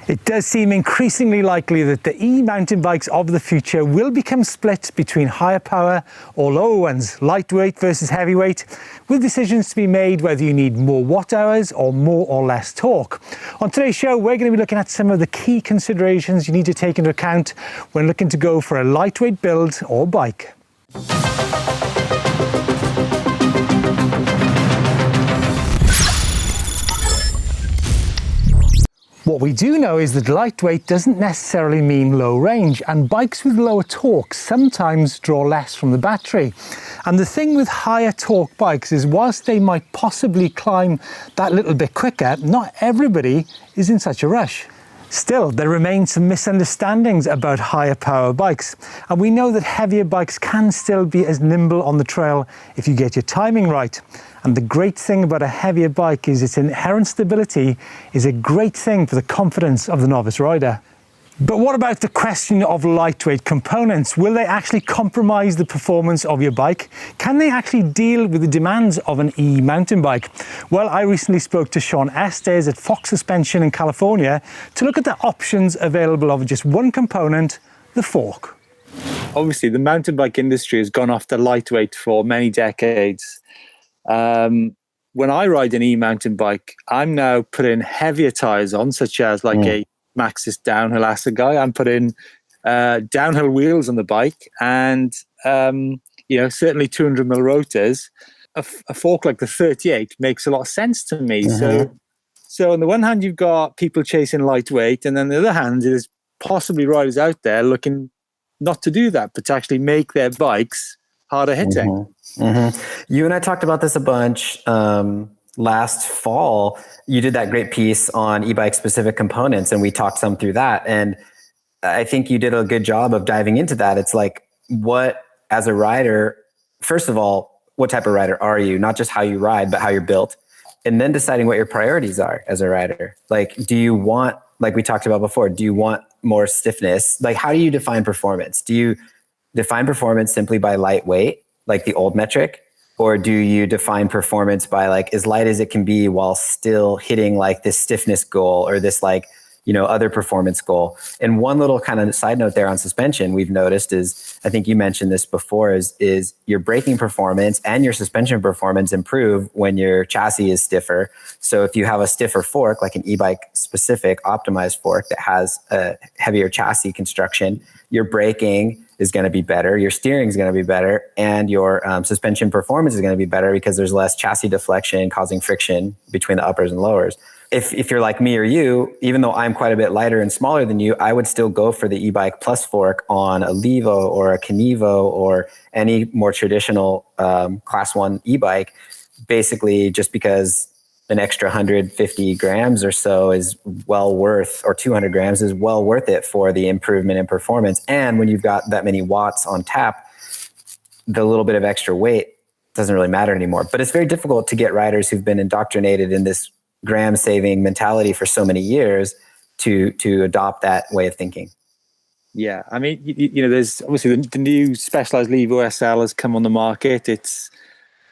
It does seem increasingly likely that the e-mountain bikes of the future will become split between higher power or lower ones, lightweight versus heavyweight, with decisions to be made whether you need more watt hours or more or less torque. On today's show, we're going to be looking at some of the key considerations you need to take into account when looking to go for a lightweight build or bike. What we do know is that lightweight doesn't necessarily mean low range, and bikes with lower torque sometimes draw less from the battery. And the thing with higher torque bikes is whilst they might possibly climb that little bit quicker, not everybody is in such a rush. Still, there remain some misunderstandings about higher power bikes, and we know that heavier bikes can still be as nimble on the trail if you get your timing right. And the great thing about a heavier bike is its inherent stability is a great thing for the confidence of the novice rider. But what about the question of lightweight components? Will they actually compromise the performance of your bike? Can they actually deal with the demands of an e-mountain bike? Well, I recently spoke to Sean Estes at Fox Suspension in California to look at the options available of just one component, the fork. Obviously, the mountain bike industry has gone after lightweight for many decades. When I ride an e-mountain bike, I'm now putting heavier tires on, such as a Maxxis downhill Assegai. I'm putting downhill wheels on the bike, and certainly 200mm rotors. A fork like the 38 makes a lot of sense to me. So on the one hand, you've got people chasing lightweight, and then on the other hand, there's possibly riders out there looking not to do that, but to actually make their bikes harder hitting. You and I talked about this a bunch. Last fall, you did that great piece on e-bike specific components, and we talked some through that. And I think you did a good job of diving into that. It's like, what, as a rider, first of all, what type of rider are you? Not just how you ride, but how you're built. And then deciding what your priorities are as a rider. Like, do you want, like we talked about before, do you want more stiffness? Like, how do you define performance? Do you define performance simply by lightweight, like the old metric? Or do you define performance by like as light as it can be while still hitting like this stiffness goal or this other performance goal? And one little kind of side note there on suspension we've noticed is, I think you mentioned this before, is your braking performance and your suspension performance improve when your chassis is stiffer. So if you have a stiffer fork, like an e-bike specific optimized fork that has a heavier chassis construction, your braking is going to be better, your steering is going to be better, and your suspension performance is going to be better because there's less chassis deflection causing friction between the uppers and lowers. If you're like me or you, even though I'm quite a bit lighter and smaller than you, I would still go for the e-bike plus fork on a Levo or a Kenevo or any more traditional class 1 e-bike, basically just because an extra 150 grams or so is well worth, or 200 grams is well worth it for the improvement in performance. And when you've got that many watts on tap, the little bit of extra weight doesn't really matter anymore. But it's very difficult to get riders who've been indoctrinated in this gram saving mentality for so many years to adopt that way of thinking. Yeah, I mean, there's obviously the new Specialized Levo SL has come on the market. It's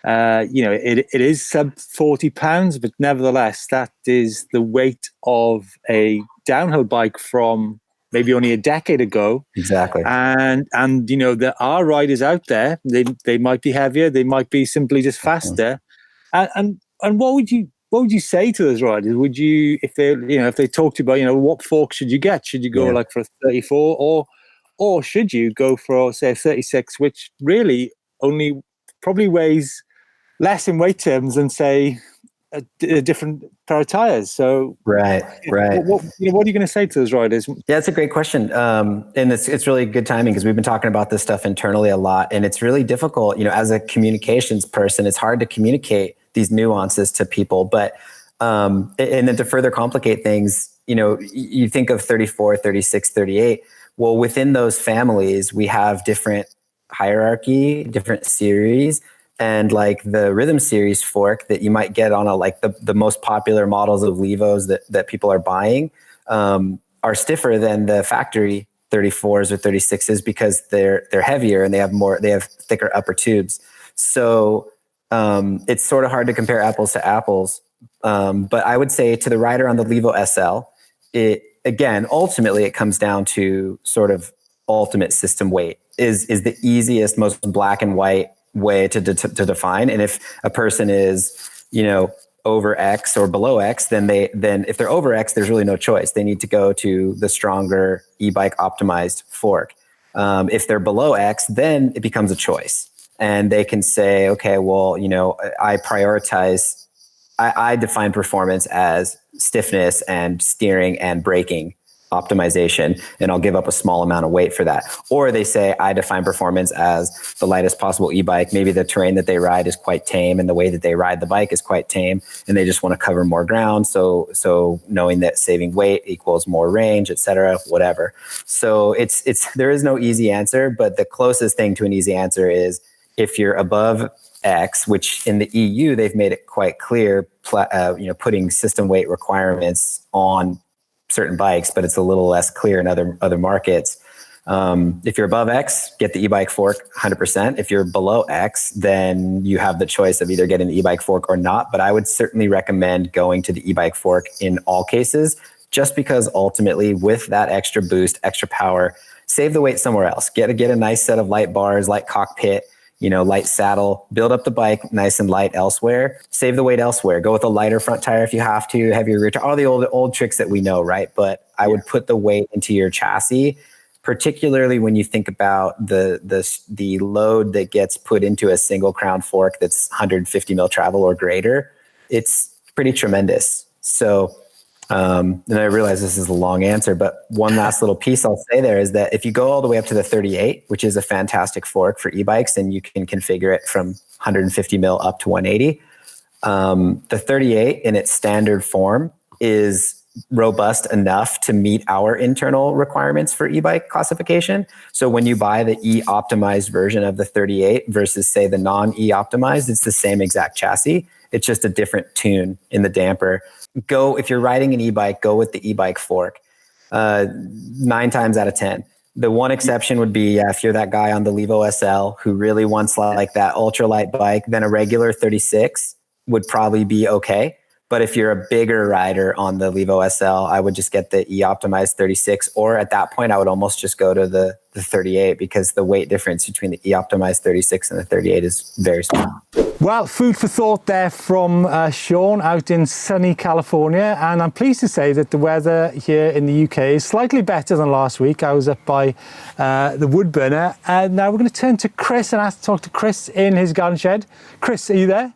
it is sub 40 pounds, but nevertheless, that is the weight of a downhill bike from maybe only a decade ago. Exactly. And there are riders out there. They might be heavier. They might be simply just faster. And what would you say to those riders? Would you, if they talked to you about, what fork should you get? Should you go for a 34 or should you go for, say, a 36, which really only probably weighs less in weight terms than, say, a different pair of tires? So right. What are you going to say to those riders? Yeah, that's a great question. And it's really good timing because we've been talking about this stuff internally a lot, and it's really difficult, as a communications person, it's hard to communicate these nuances to people. But, and then to further complicate things, you think of 34, 36, 38. Well, within those families, we have different hierarchy, different series. And like the Rhythm Series fork that you might get on the most popular models of Levos that people are buying are stiffer than the factory 34s or 36s because they're heavier and they have thicker upper tubes. So it's sort of hard to compare apples to apples. But I would say to the rider on the Levo SL, again, ultimately, it comes down to sort of ultimate system weight is the easiest, most black and white way to define. And if a person is, over X or below X, then if they're over X, there's really no choice. They need to go to the stronger e-bike optimized fork. If they're below X, then it becomes a choice. And they can say, okay, well, I prioritize, I define performance as stiffness and steering and braking optimization, and I'll give up a small amount of weight for that. Or they say, I define performance as the lightest possible e-bike. Maybe the terrain that they ride is quite tame and the way that they ride the bike is quite tame, and they just want to cover more ground. So knowing that saving weight equals more range, et cetera, whatever. So there is no easy answer, but the closest thing to an easy answer is if you're above X, which in the EU, they've made it quite clear, putting system weight requirements on certain bikes, but it's a little less clear in other markets. If you're above X, get the e-bike fork 100%. If you're below X, then you have the choice of either getting the e-bike fork or not. But I would certainly recommend going to the e-bike fork in all cases, just because ultimately with that extra boost, extra power, save the weight somewhere else. Get a nice set of light bars, light cockpit, light saddle, build up the bike nice and light elsewhere, save the weight elsewhere, go with a lighter front tire if you have to, heavier rear tire, all the old tricks that we know, right? But I would put the weight into your chassis, particularly when you think about the load that gets put into a single crown fork that's 150 mil travel or greater. It's pretty tremendous. So, and I realize this is a long answer, but one last little piece I'll say there is that if you go all the way up to the 38, which is a fantastic fork for e-bikes, and you can configure it from 150 mil up to 180, the 38 in its standard form is robust enough to meet our internal requirements for e-bike classification. So when you buy the e-optimized version of the 38 versus say the non-e-optimized, it's the same exact chassis. It's just a different tune in the damper. If you're riding an e-bike, go with the e-bike fork 9 times out of 10. The one exception would be if you're that guy on the Levo SL who really wants like that ultralight bike, then a regular 36 would probably be okay. But if you're a bigger rider on the Levo SL, I would just get the e-optimized 36, or at that point, I would almost just go to the 38, because the weight difference between the e-optimized 36 and the 38 is very small. Well, food for thought there from Sean out in sunny California. And I'm pleased to say that the weather here in the UK is slightly better than last week. I was up by the wood burner. And now we're going to turn to Chris and ask to talk to Chris in his garden shed. Chris, are you there?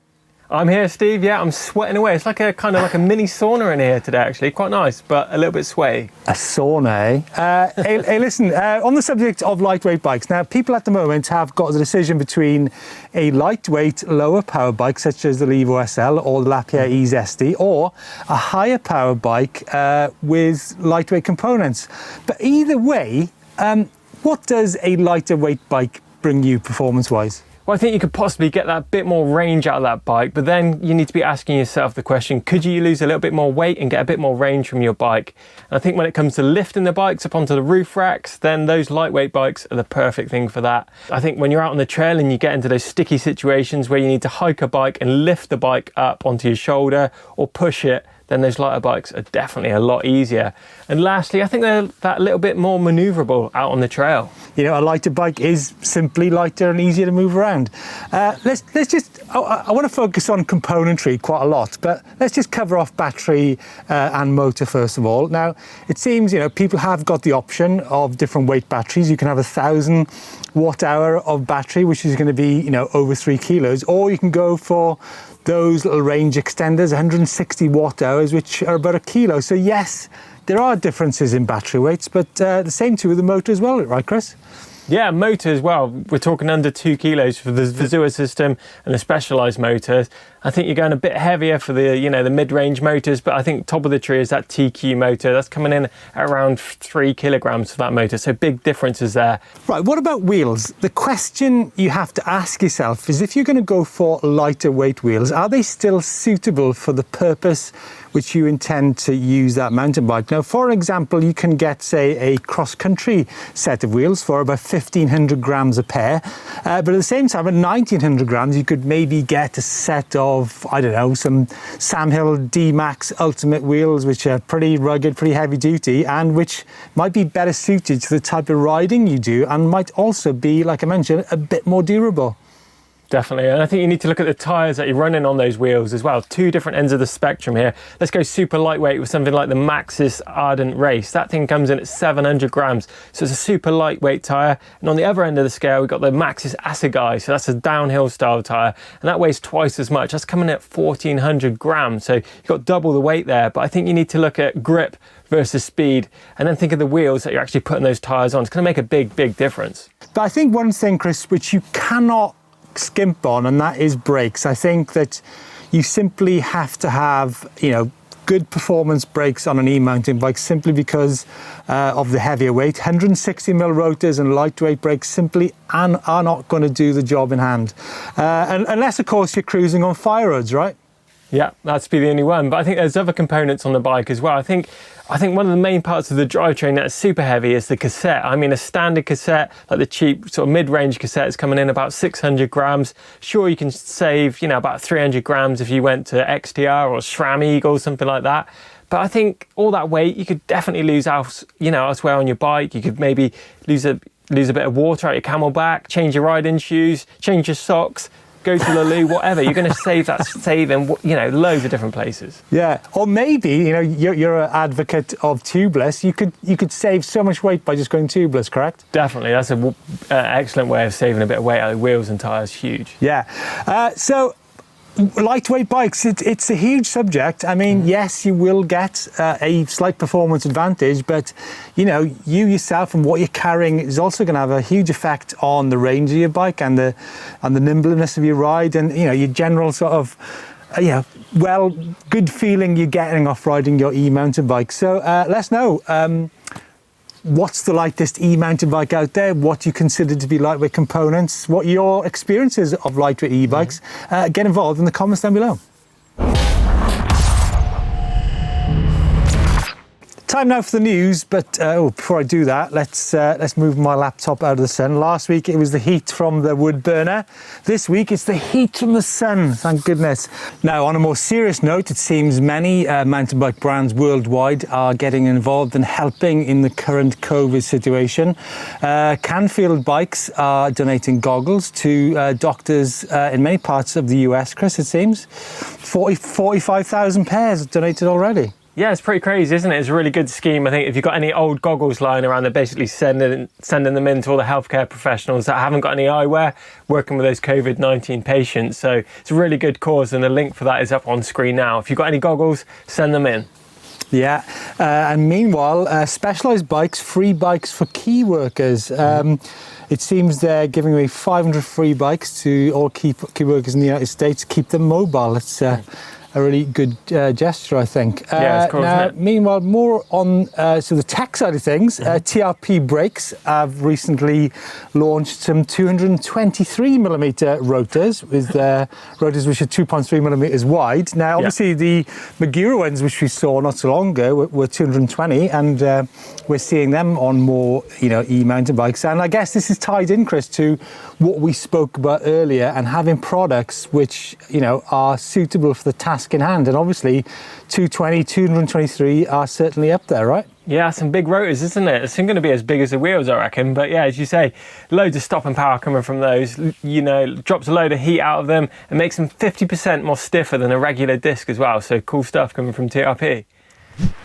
I'm here, Steve. Yeah, I'm sweating away. It's like a kind of like a mini sauna in here today, actually. Quite nice, but a little bit sweaty. A sauna, eh? Hey, listen, on the subject of lightweight bikes, now people at the moment have got the decision between a lightweight, lower power bike, such as the Levo SL or the Lapierre E Zesty, or a higher power bike with lightweight components. But either way, what does a lighter weight bike bring you performance-wise? Well, I think you could possibly get that bit more range out of that bike, but then you need to be asking yourself the question, could you lose a little bit more weight and get a bit more range from your bike? And I think when it comes to lifting the bikes up onto the roof racks, then those lightweight bikes are the perfect thing for that. I think when you're out on the trail and you get into those sticky situations where you need to hike a bike and lift the bike up onto your shoulder or push it, then those lighter bikes are definitely a lot easier. And lastly, I think they're that little bit more maneuverable out on the trail. You know, a lighter bike is simply lighter and easier to move around. Let's just, I want to focus on componentry quite a lot, but let's just cover off battery and motor first of all. Now, it seems, you know, people have got the option of different weight batteries. You can have 1,000 watt hour of battery, which is going to be, you know, over 3 kilos, or you can go for those little range extenders, 160 watt hours, which are about 1 kilo. So yes, there are differences in battery weights, but the same too with the motor as well, right, Chris? Yeah, motor as well. We're talking under 2 kilos for the Vizua system and the specialized motors. I think you're going a bit heavier for the, you know, the mid-range motors, but I think top of the tree is that TQ motor. That's coming in at around 3 kilograms for that motor. So big differences there. Right, what about wheels? The question you have to ask yourself is, if you're going to go for lighter weight wheels, are they still suitable for the purpose which you intend to use that mountain bike? Now, for example, you can get, say, a cross-country set of wheels for about 1,500 grams a pair. But at the same time, at 1,900 grams, you could maybe get a set of, I don't know, some Sam Hill D-Max Ultimate wheels, which are pretty rugged, pretty heavy duty, and which might be better suited to the type of riding you do, and might also be, like I mentioned, a bit more durable. Definitely, and I think you need to look at the tyres that you're running on those wheels as well. Two different ends of the spectrum here. Let's go super lightweight with something like the Maxxis Ardent Race. That thing comes in at 700 grams, so it's a super lightweight tyre. And on the other end of the scale, we've got the Maxxis Assegai, so that's a downhill style tyre, and that weighs twice as much. That's coming at 1,400 grams, so you've got double the weight there. But I think you need to look at grip versus speed, and then think of the wheels that you're actually putting those tyres on. It's going to make a big, big difference. But I think one thing, Chris, which you cannot skimp on, and that is brakes. I think that you simply have to have, you know, good performance brakes on an e-mountain bike, simply because of the heavier weight. 160mm rotors and lightweight brakes simply are not going to do the job in hand, and unless of course you're cruising on fire roads, right? Yeah, that's be the only one. But I think there's other components on the bike as well. I think one of the main parts of the drivetrain that is super heavy is the cassette. I mean, a standard cassette, like the cheap sort of mid-range cassette, is coming in about 600 grams. Sure, you can save, you know, about 300 grams if you went to XTR or SRAM Eagle, something like that. But I think all that weight, you could definitely lose elsewhere on your bike. You could maybe lose a bit of water out your Camelback, change your riding shoes, change your socks, go to the loo, whatever. You're going to save in, you know, loads of different places. Yeah, or maybe, you know, you're an advocate of tubeless. You could save so much weight by just going tubeless, correct? Definitely, that's an excellent way of saving a bit of weight out of wheels and tyres. Huge. Yeah. So lightweight bikes, it's a huge subject. I mean, yes, you will get a slight performance advantage, but you know, you yourself and what you're carrying is also going to have a huge effect on the range of your bike and the nimbleness of your ride, and you know, your general sort of good feeling you're getting off riding your e-mountain bike. So let's know, what's the lightest e-mountain bike out there? What do you consider to be lightweight components? What your experiences of lightweight e-bikes? Get involved in the comments down below. Time now for the news, but before I do that, let's move my laptop out of the sun. Last week it was the heat from the wood burner. This week it's the heat from the sun, thank goodness. Now, on a more serious note, it seems many mountain bike brands worldwide are getting involved and helping in the current COVID situation. Canfield Bikes are donating goggles to doctors in many parts of the US, Chris, it seems. 45,000 pairs donated already. Yeah, it's pretty crazy, isn't it? It's a really good scheme. I think if you've got any old goggles lying around, they're basically sending them in to all the healthcare professionals that haven't got any eyewear, working with those COVID-19 patients. So it's a really good cause, and the link for that is up on screen now. If you've got any goggles, send them in. Yeah, and meanwhile, Specialized Bikes, free bikes for key workers. It seems they're giving away 500 free bikes to all key workers in the United States, keep them mobile. It's a really good gesture, I think. Yeah, it's cool, now, isn't it? Meanwhile, more on the tech side of things, TRP Brakes have recently launched some 223mm rotors with rotors which are 2.3mm wide. Now, obviously, the Magura ones, which we saw not so long ago, were 220, and we're seeing them on more, you know, e-mountain bikes. And I guess this is tied in, Chris, to what we spoke about earlier, and having products which, you know, are suitable for the task in hand. And obviously 220, 223 are certainly up there, right? Yeah, some big rotors, isn't it? It's going to be as big as the wheels, I reckon. But yeah, as you say, loads of stopping power coming from those. You know, drops a load of heat out of them and makes them 50% more stiffer than a regular disc as well. So cool stuff coming from TRP.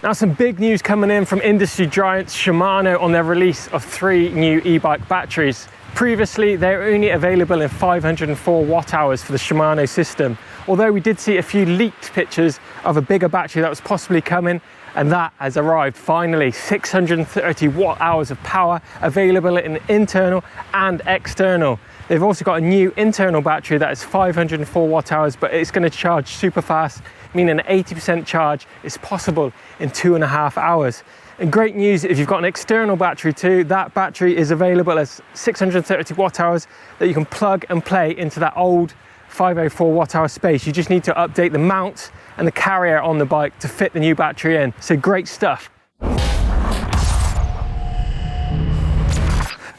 Now, some big news coming in from industry giants Shimano on their release of 3 new e-bike batteries. Previously, they were only available in 504 watt-hours for the Shimano system, although we did see a few leaked pictures of a bigger battery that was possibly coming, and that has arrived finally. 630 watt-hours of power available in internal and external. They've also got a new internal battery that is 504 watt-hours, but it's going to charge super fast, meaning an 80% charge is possible in 2.5 hours. And great news, if you've got an external battery too, that battery is available as 630 watt-hours that you can plug and play into that old 504 watt-hour space. You just need to update the mount and the carrier on the bike to fit the new battery in. So great stuff.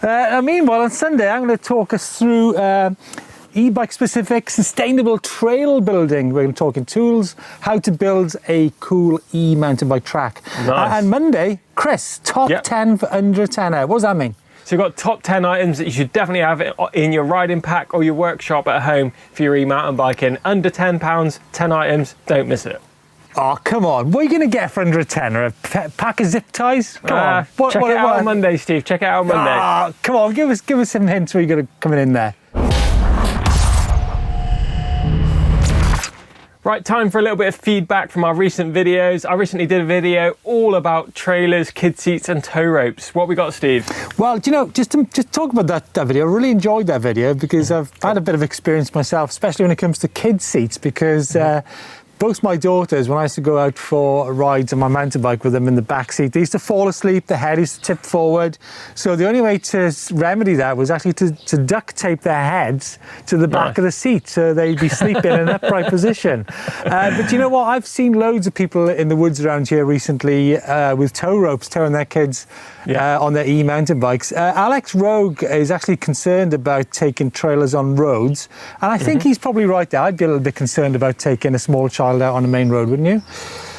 Meanwhile, on Sunday, I'm going to talk us through e-bike specific sustainable trail building. We're going to talk in tools, how to build a cool e-mountain bike track. Nice. And Monday, Chris, top 10 for under a tenner. What does that mean? So you've got top 10 items that you should definitely have in your riding pack or your workshop at home for your e-mountain biking. Under £10, 10 items, don't miss it. Oh, come on. What are you going to get for under a tenner? A pack of zip ties? Come on. Check it out on Monday, Steve. Check it out on Monday. Oh, come on. Give us some hints where you're going to come in there. Right, time for a little bit of feedback from our recent videos. I recently did a video all about trailers, kid seats and tow ropes. What we got, Steve? Well, do you know, just talk about that video. I really enjoyed that video because I've had a bit of experience myself, especially when it comes to kid seats, because both my daughters, when I used to go out for rides on my mountain bike with them in the back seat, they used to fall asleep, the head used to tip forward. So the only way to remedy that was actually to duct tape their heads to the back of the seat so they'd be sleeping in an upright position. But you know what? I've seen loads of people in the woods around here recently with tow ropes towing their kids on their e-mountain bikes. Alex Rogue is actually concerned about taking trailers on roads, and I think he's probably right there. I'd be a little bit concerned about taking a small child out on a main road, wouldn't you?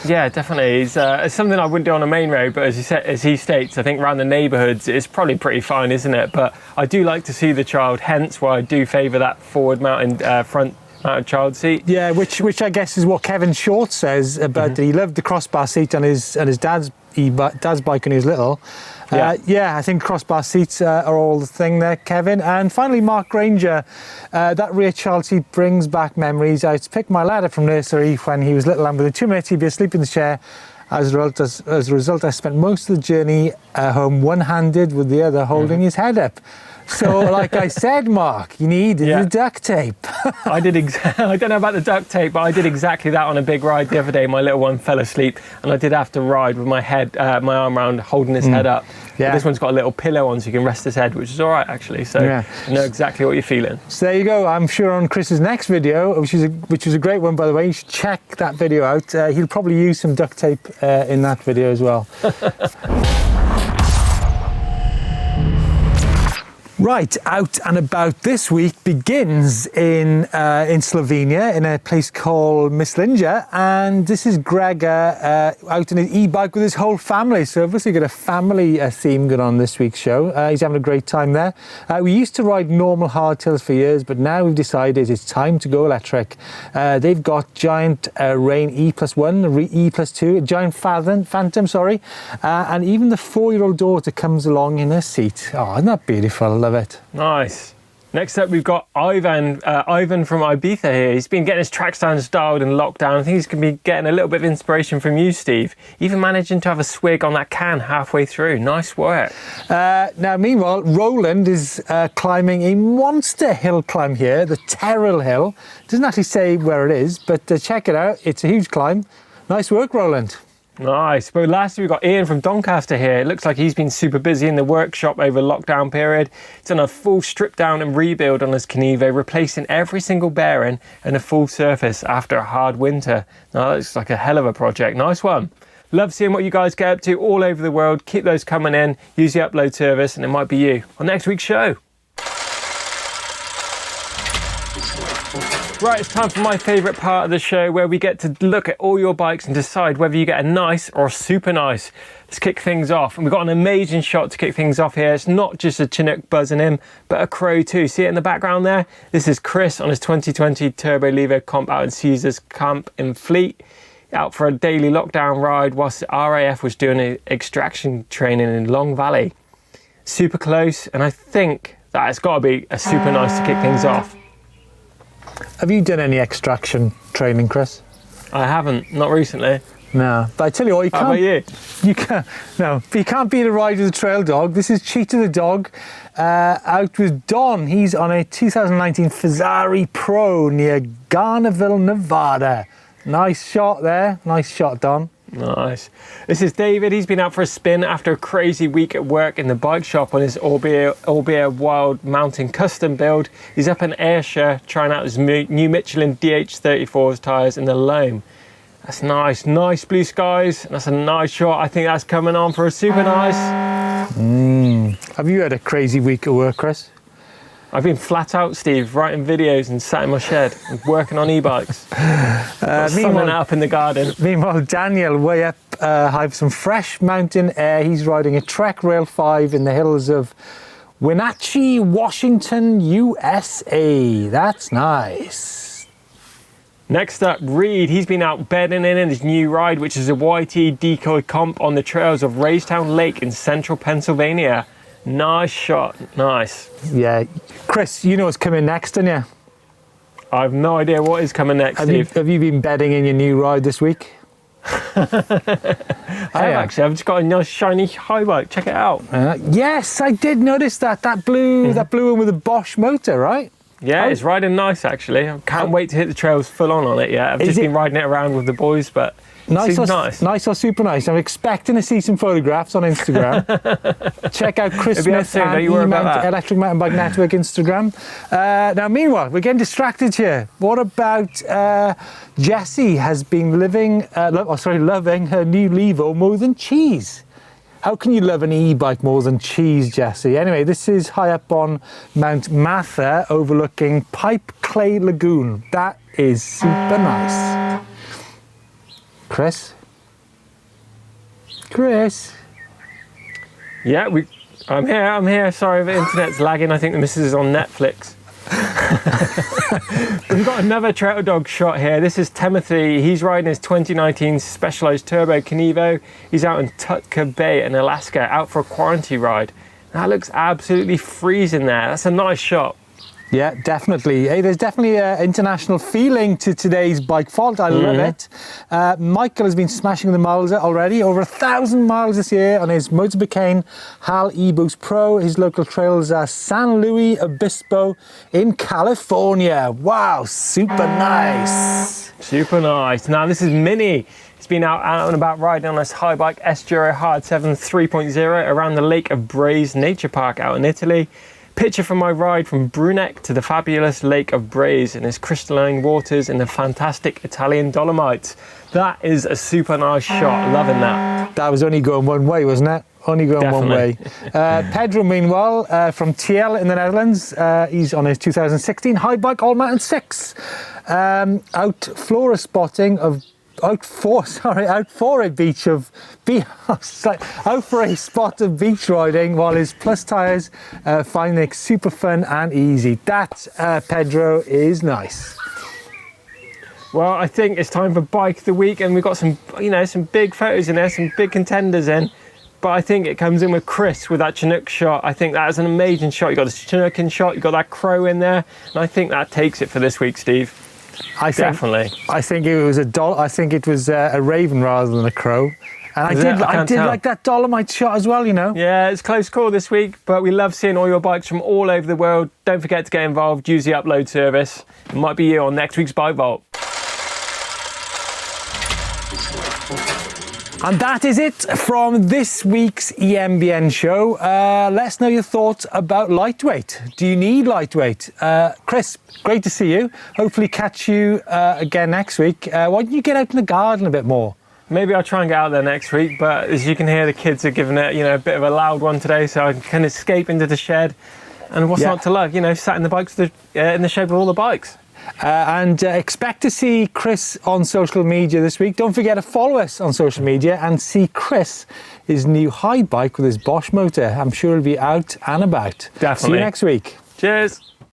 Yeah, definitely. It's something I wouldn't do on a main road, but as he states, I think around the neighbourhoods it's probably pretty fine, isn't it? But I do like to see the child, hence why I do favour that forward mounted front mounted child seat. Yeah, which I guess is what Kevin Short says about he loved the crossbar seat on his dad's bike when he was little. I think crossbar seats are all the thing there, Kevin. And finally, Mark Granger, that rear child seat brings back memories. I used to pick my lad up from nursery when he was little, and within 2 minutes he'd be asleep in the chair. As a result, I spent most of the journey home one-handed with the other holding his head up. So, like I said, Mark, you need the duct tape. I don't know about the duct tape, but I did exactly that on a big ride the other day. My little one fell asleep, and I did have to ride with my arm around, holding his head up. Yeah. But this one's got a little pillow on, so you can rest his head, which is all right, actually. So I know exactly what you're feeling. So there you go. I'm sure on Chris's next video, which is a great one, by the way, you should check that video out. He'll probably use some duct tape in that video as well. Right, Out and About this week begins in Slovenia in a place called Mislinja, and this is Greg out on his e-bike with his whole family. So obviously got a family theme going on this week's show. He's having a great time there. We used to ride normal hardtails for years, but now we've decided it's time to go electric. They've got giant Rain E+1, E+2, a giant Phantom, and even the 4-year-old daughter comes along in her seat. Oh, isn't that beautiful? Love it. Nice. Next up, we've got Ivan from Ibiza here. He's been getting his track stands dialed and locked down. I think he's going to be getting a little bit of inspiration from you, Steve. Even managing to have a swig on that can halfway through. Nice work. Now, meanwhile, Roland is climbing a monster hill climb here, the Terrell Hill. Doesn't actually say where it is, but check it out. It's a huge climb. Nice work, Roland. Nice. But lastly, we've got Ian from Doncaster here. It looks like he's been super busy in the workshop over lockdown period. He's done a full strip down and rebuild on his Kenevo, replacing every single bearing and a full surface after a hard winter. Now, that looks like a hell of a project. Nice one. Love seeing what you guys get up to all over the world. Keep those coming in. Use the upload service and it might be you on next week's show. Right, it's time for my favourite part of the show where we get to look at all your bikes and decide whether you get a nice or a super nice. Let's kick things off. And we've got an amazing shot to kick things off here. It's not just a Chinook buzzing him, but a crow too. See it in the background there? This is Chris on his 2020 Turbo Levo comp out in Caesar's Camp in Fleet, out for a daily lockdown ride whilst the RAF was doing an extraction training in Long Valley. Super close, and I think that it's got to be a super nice to kick things off. Have you done any extraction training, Chris? I haven't, not recently. No, but I tell you what, How about you? You can't. No, but you can't beat a ride with a trail dog. This is Cheetah the dog, out with Don. He's on a 2019 Fazari Pro near Garnerville, Nevada. Nice shot there. Nice shot, Don. Nice. This is David. He's been out for a spin after a crazy week at work in the bike shop on his albeit wild mountain custom build. He's up in Ayrshire trying out his new Michelin DH34 tyres in the loam. That's nice. Nice blue skies. That's a nice shot. I think that's coming on for a super nice. Have you had a crazy week at work, Chris? I've been flat out, Steve, writing videos and sat in my shed and working on e-bikes. Sunning up in the garden. Meanwhile, Daniel, way up high for some fresh mountain air. He's riding a Trek Rail 5 in the hills of Wenatchee, Washington, USA. That's nice. Next up, Reed. He's been out bedding in his new ride, which is a YT decoy comp on the trails of Raystown Lake in central Pennsylvania. Nice shot, nice. Yeah, Chris, you know what's coming next, don't you? I have no idea what is coming next, Steve. Have you been bedding in your new ride this week? I have actually. I've just got a nice shiny high bike. Check it out. Yes, I did notice that. That blue one with a Bosch motor, right? Yeah, it's riding nice actually. I can't wait to hit the trails full on it yet. I've just been riding it around with the boys, but nice or super nice. I'm expecting to see some photographs on Instagram. Check out Chris Smith and Electric Mountain Bike Network Instagram. Now, meanwhile, we're getting distracted here. What about Jessie has been loving her new Levo more than cheese? How can you love an e-bike more than cheese, Jessie? Anyway, this is high up on Mount Mather, overlooking Pipe Clay Lagoon. That is super nice. Chris? Yeah, I'm here. Sorry, the internet's lagging. I think the missus is on Netflix. We've got another Trail Dog shot here. This is Timothy. He's riding his 2019 Specialized Turbo Kenevo. He's out in Tutka Bay in Alaska, out for a quarantine ride. That looks absolutely freezing there. That's a nice shot. Yeah, definitely. Hey, there's definitely an international feeling to today's bike fault. I love it. Michael has been smashing the miles already, over 1,000 miles this year on his Motorbicane Hal E-Boost Pro. His local trails are San Luis Obispo in California. Wow, super nice. Super nice. Now this is Minnie. He's been out and about riding on his high bike Enduro Hard 7 3.0 around the Lake of Braes Nature Park out in Italy. Picture from my ride from Bruneck to the fabulous Lake of Braes and its crystalline waters in the fantastic Italian Dolomites. That is a super nice shot, loving that. That was only going one way, wasn't it? Only going one way. Pedro, meanwhile, from TL in the Netherlands, he's on his 2016 high bike All Mountain 6. Out for a spot of beach riding while his plus tyres find it super fun and easy. That, Pedro, is nice. Well, I think it's time for Bike of the Week, and we've got some big photos in there, some big contenders in. But I think it comes in with Chris with that Chinook shot. I think that is an amazing shot. You got the Chinookin shot, you got that crow in there, and I think that takes it for this week, Steve. Definitely. I think it was a raven rather than a crow. And I did like that Dolomite shot as well, you know. Yeah, it's a close call this week, but we love seeing all your bikes from all over the world. Don't forget to get involved, use the upload service. It might be you on next week's Bike Vault. And that is it from this week's EMBN show. Let us know your thoughts about lightweight. Do you need lightweight? Chris, great to see you. Hopefully catch you again next week. Why don't you get out in the garden a bit more? Maybe I'll try and get out there next week, but as you can hear, the kids are giving it, a bit of a loud one today, so I can escape into the shed. And what's not to love? Sat in the bikes in the shed with all the bikes. And expect to see Chris on social media this week. Don't forget to follow us on social media and see Chris, his new high bike with his Bosch motor. I'm sure he'll be out and about. Definitely. See you next week. Cheers.